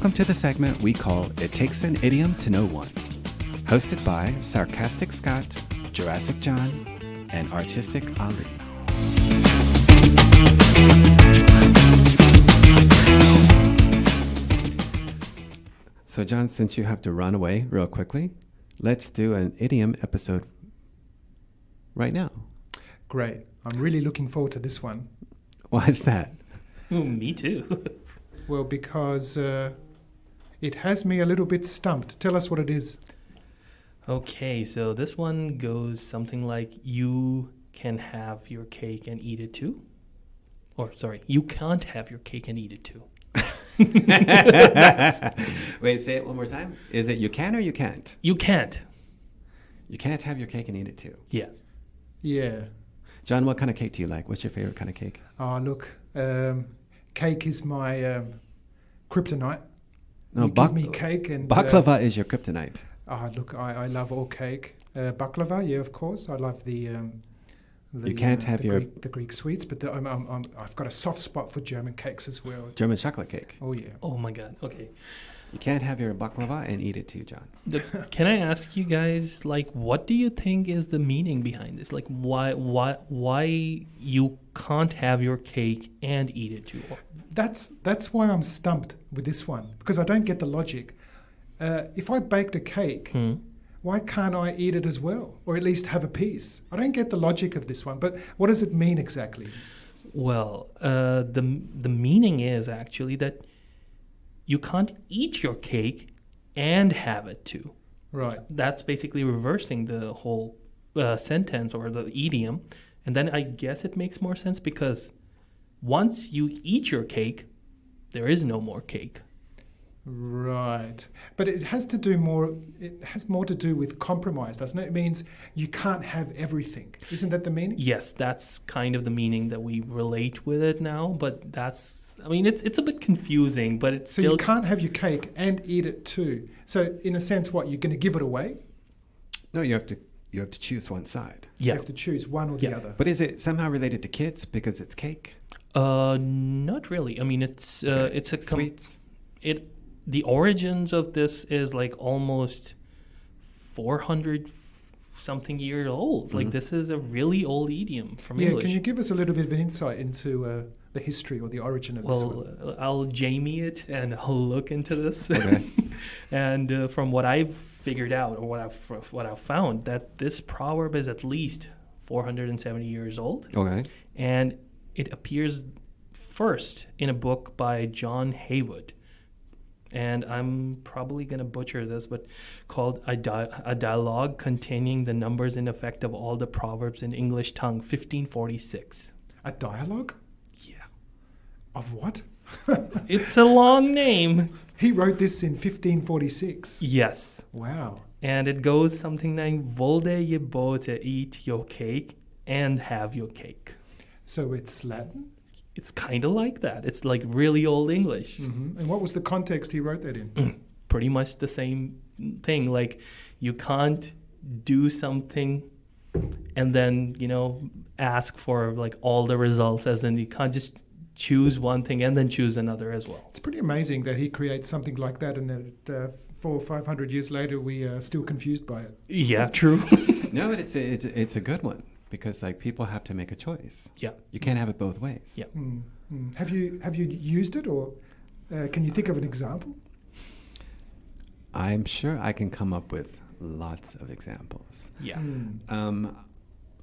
Welcome to the segment we call It Takes an Idiom to Know One. Hosted by Sarcastic Scott, Jurassic John, and Artistic Ali. So John, since you have to run away real quickly, let's do an idiom episode right now. Great. I'm really looking forward to this one. Why is that? Ooh, me too. Well, because it has me a little bit stumped. Tell us what it is. Okay, so this one goes something like, you can have your cake and eat it too. Or, sorry, you can't have your cake and eat it too. Wait, say it one more time. Is it you can or you can't? You can't. You can't have your cake and eat it too. Yeah. Yeah. John, what kind of cake do you like? What's your favorite kind of cake? Oh, look, cake is my kryptonite. No, you give me cake and... baklava is your kryptonite. Look, I love all cake. Baklava, yeah, of course. I love the you can't have the Greek sweets, but I've got a soft spot for German cakes as well. German chocolate cake. Oh, yeah. Oh my God. Okay. You can't have your baklava and eat it too, John. Can I ask you guys, like, what do you think is the meaning behind this? Like, why you can't have your cake and eat it too? That's why I'm stumped with this one, because I don't get the logic. If I baked a cake, why can't I eat it as well, or at least have a piece? I don't get the logic of this one, but what does it mean exactly? Well, the meaning is actually that you can't eat your cake and have it too. Right. That's basically reversing the whole sentence or the idiom. And then I guess it makes more sense because once you eat your cake, there is no more cake. Right. But it has more to do with compromise, doesn't it? It means you can't have everything. Isn't that the meaning? Yes, that's kind of the meaning that we relate with it now, but it's a bit confusing, but it's so you can't have your cake and eat it too. So in a sense, what, you're going to give it away? No, you have to choose one side. Yeah. You have to choose one or the other. But is it somehow related to kids because it's cake? Not really. I mean, it's a sweets. The origins of this is like almost 400 something years old. Like, this is a really old idiom from English. Can you give us a little bit of an insight into the history or the origin of this one? Well, I'll Jamie it and I'll look into this. Okay. And from what I've figured out, or what I've found, that this proverb is at least 470 years old. Okay. And it appears first in a book by John Haywood. And I'm probably going to butcher this, but called a dialogue containing the numbers in effect of all the proverbs in English tongue, 1546. A dialogue? Yeah. Of what? It's a long name. He wrote this in 1546. Yes. Wow. And it goes something like, Volde je bote eat your cake and have your cake. So it's Latin? It's kind of like that. It's like really old English. Mm-hmm. And what was the context he wrote that in? Pretty much the same thing. Like, you can't do something and then, ask for like all the results, as in you can't just choose one thing and then choose another as well. It's pretty amazing that he creates something like that and that 400 or 500 years later we are still confused by it. Yeah, true. No, but it's a good one. Because people have to make a choice. Yeah. You can't have it both ways. Yeah. Have you used it, or can you think of an example? I'm sure I can come up with lots of examples. Yeah.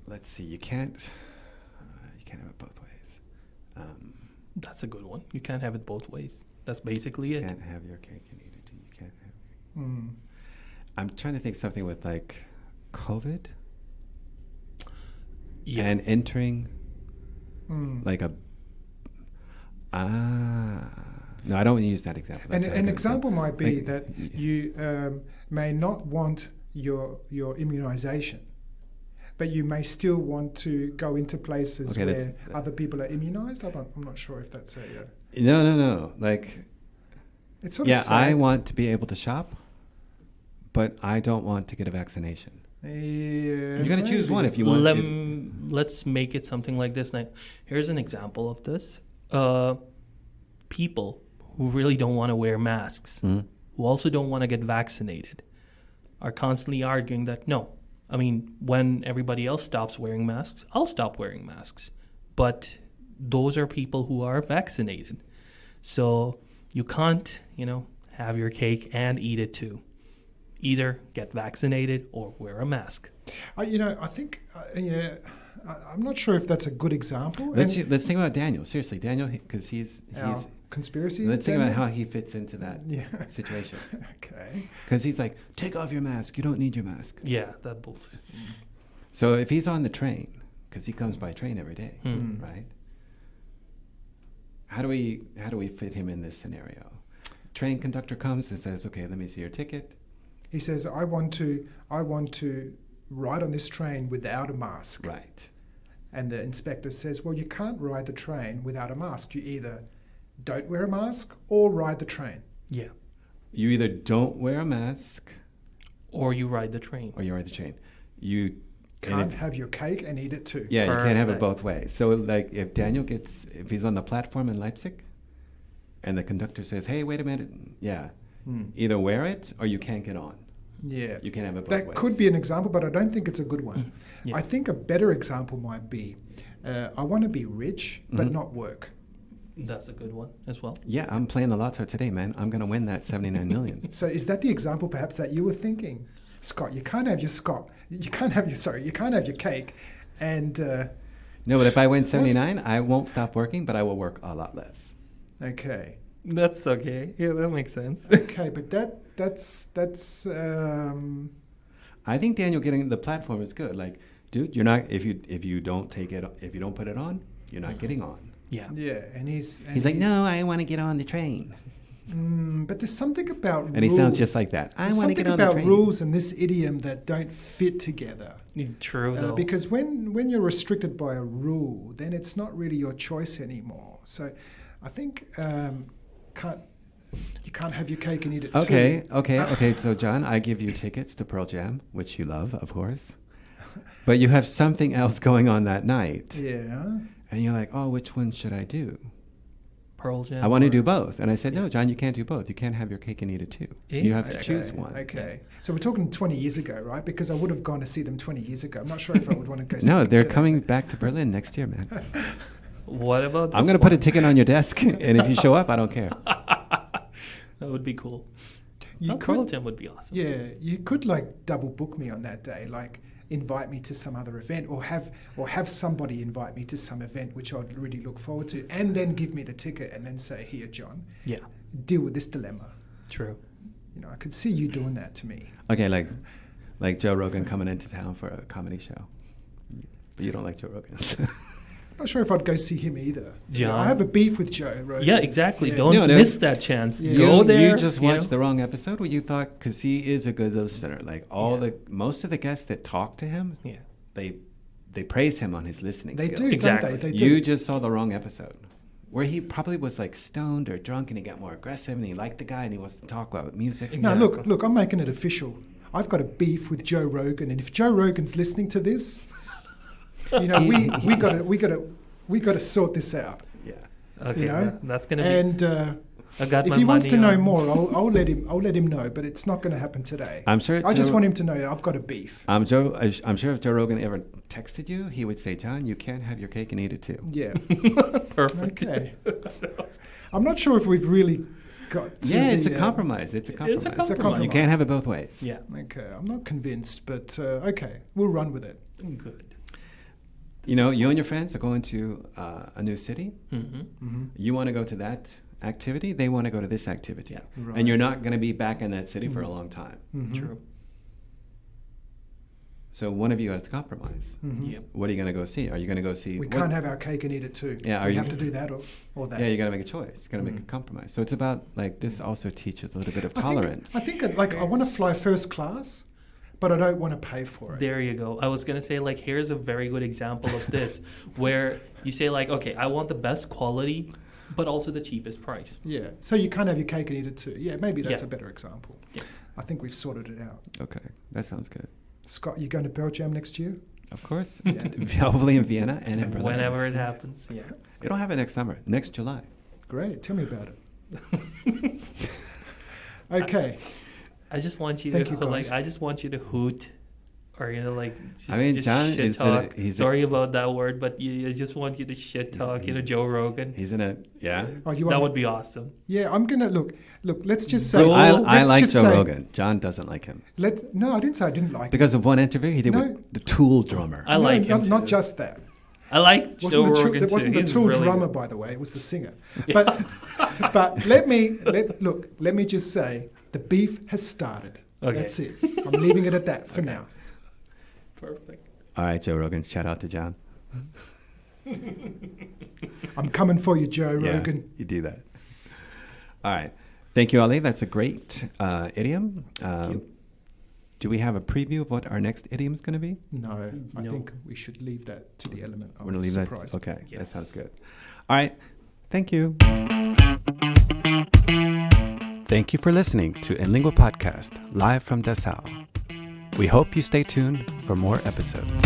Let's see. You can't have it both ways. That's a good one. You can't have it both ways. That's basically it. You can't have your cake and eat it too. You can't have. I'm trying to think something with like COVID. Yeah. And entering like a... No, I don't want to use that example. That's an example might be like, that you may not want your immunization, but you may still want to go into places where other people are immunized. I'm not sure if that's a... No. Like... It's sort of sad. I want to be able to shop, but I don't want to get a vaccination. Yeah, you're going to choose one if you want. Let's make it something like this. Now, here's an example of this. People who really don't want to wear masks, who also don't want to get vaccinated, are constantly arguing that, no, I mean, when everybody else stops wearing masks, I'll stop wearing masks. But those are people who are vaccinated. So you can't, have your cake and eat it too. Either get vaccinated or wear a mask. I think, I'm not sure if that's a good example. Let's think about Daniel. Seriously, Daniel, because he's conspiracy. Let's think about how he fits into that situation. Okay. Because he's like, take off your mask. You don't need your mask. Yeah, that bullshit. So if he's on the train, because he comes by train every day, right? How do we fit him in this scenario? Train conductor comes and says, okay, let me see your ticket. He says, I want to ride on this train without a mask. Right. And the inspector says, well, you can't ride the train without a mask. You either don't wear a mask or ride the train. Yeah. You either don't wear a mask or you ride the train. You can't have your cake and eat it too. Yeah, you can't have it both ways. So like if Daniel if he's on the platform in Leipzig and the conductor says, hey, wait a minute. Yeah. Either wear it or you can't get on. Yeah. You can't have it both ways. That could be an example, but I don't think it's a good one. Yeah. I think a better example might be, I want to be rich, but not work. That's a good one as well. Yeah, I'm playing the lotto today, man. I'm going to win that 79 million. So is that the example perhaps that you were thinking? Scott, you can't have your cake and... no, but if I win 79, I won't stop working, but I will work a lot less. Okay. That's okay. Yeah, that makes sense. Okay, but that's I think Daniel getting the platform is good. Like, dude, you're not if you don't put it on, you're not getting on. Yeah. Yeah, and he's like, no, I want to get on the train. But there's something about and rules. he sounds just like that. I want to get on the train. Something about rules and this idiom that don't fit together. True, though. Because when you're restricted by a rule, then it's not really your choice anymore. So I think you can't have your cake and eat it too. Okay. So, John, I give you tickets to Pearl Jam, which you love, of course. But you have something else going on that night. Yeah. And you're like, oh, which one should I do? Pearl Jam. I want to do both. And I said, no, John, you can't do both. You can't have your cake and eat it too. You have to choose one. Okay. So we're talking 20 years ago, right? Because I would have gone to see them 20 years ago. I'm not sure if I would want to go see them. No, they're coming back to Berlin next year, man. What about this I'm going to put a ticket on your desk, and if you show up, I don't care. That would be cool. Pearl Jam would be awesome. Yeah, you could like double book me on that day, like invite me to some other event, or have somebody invite me to some event which I'd really look forward to, and then give me the ticket and then say, here, John, deal with this dilemma. True. I could see you doing that to me. Okay, like Joe Rogan coming into town for a comedy show, but you don't like Joe Rogan. I'm not sure if I'd go see him either. John. I have a beef with Joe Rogan. Yeah, exactly. Yeah. Don't miss that chance. Yeah. Go there. You just watched the wrong episode where you thought, because he is a good listener. Like most of the guests that talk to him, they praise him on his listening skills. They do, exactly. Don't they? They do. You just saw the wrong episode where he probably was like stoned or drunk and he got more aggressive and he liked the guy and he wants to talk about music. Exactly. No, look, I'm making it official. I've got a beef with Joe Rogan, and if Joe Rogan's listening to this, we got to sort this out. Yeah. Okay. That's gonna be. And I got if he wants to know more, I'll let him know. But it's not going to happen today. I'm sure. I just want him to know I've got a beef. I'm sure if Joe Rogan ever texted you, he would say, "John, you can't have your cake and eat it too." Yeah. Perfect. Okay. I'm not sure if we've really got. It's a compromise. It's a compromise. You can't have it both ways. Yeah. Okay. I'm not convinced, but okay, we'll run with it. Good. You and your friends are going to a new city. Mm-hmm. Mm-hmm. You want to go to that activity. They want to go to this activity. Yeah. Right. And you're not going to be back in that city for a long time. Mm-hmm. True. So one of you has to compromise. Mm-hmm. Yep. What are you going to go see? Are you going to go see... We can't have our cake and eat it too. Yeah, we have to do that or that. Yeah, you got to make a choice. You got to make a compromise. So it's about, this also teaches a little bit of tolerance. I think I want to fly first class, but I don't want to pay for it. There you go. I was going to say, here's a very good example of this, where you say, okay, I want the best quality, but also the cheapest price. Yeah. So you can't have your cake and eat it too. Yeah, maybe that's a better example. Yeah. I think we've sorted it out. Okay, that sounds good. Scott, you going to Pearl Jam next year? Of course. Hopefully in Vienna and in Berlin. Whenever it happens, yeah. You don't have it next summer. Next July. Great. Tell me about it. Okay. I just want you Thank to you, guys. I just want you to hoot, or just, I mean, just John shit is talk. he's Sorry about that word, but I just want you to shit talk. Joe Rogan. He's in a yeah. Oh, you That want would be awesome. Yeah, I'm gonna look. Let's just say. I let's like just Joe say- Rogan. John doesn't like him No, I didn't say I didn't like him. because of one interview he did No. with the Tool drummer. I like him Not too. just that. I like Joe Rogan It too. wasn't the He's Tool really drummer, good. by the way. It was the singer. But let me just say the beef has started. Okay. That's it. I'm leaving it at that for now. Perfect. All right, Joe Rogan. Shout out to John. I'm coming for you, Joe Yeah, Rogan. you do that. All right. Thank you, Ali. That's a great idiom. Do we have a preview of what our next idiom is going to be? No, I No. think we should leave that to the element of We're going to leave surprise. that. Okay, that Yes. sounds good. All right. Thank you. Thank you for listening to Inlingua Podcast, live from Dessau. We hope you stay tuned for more episodes.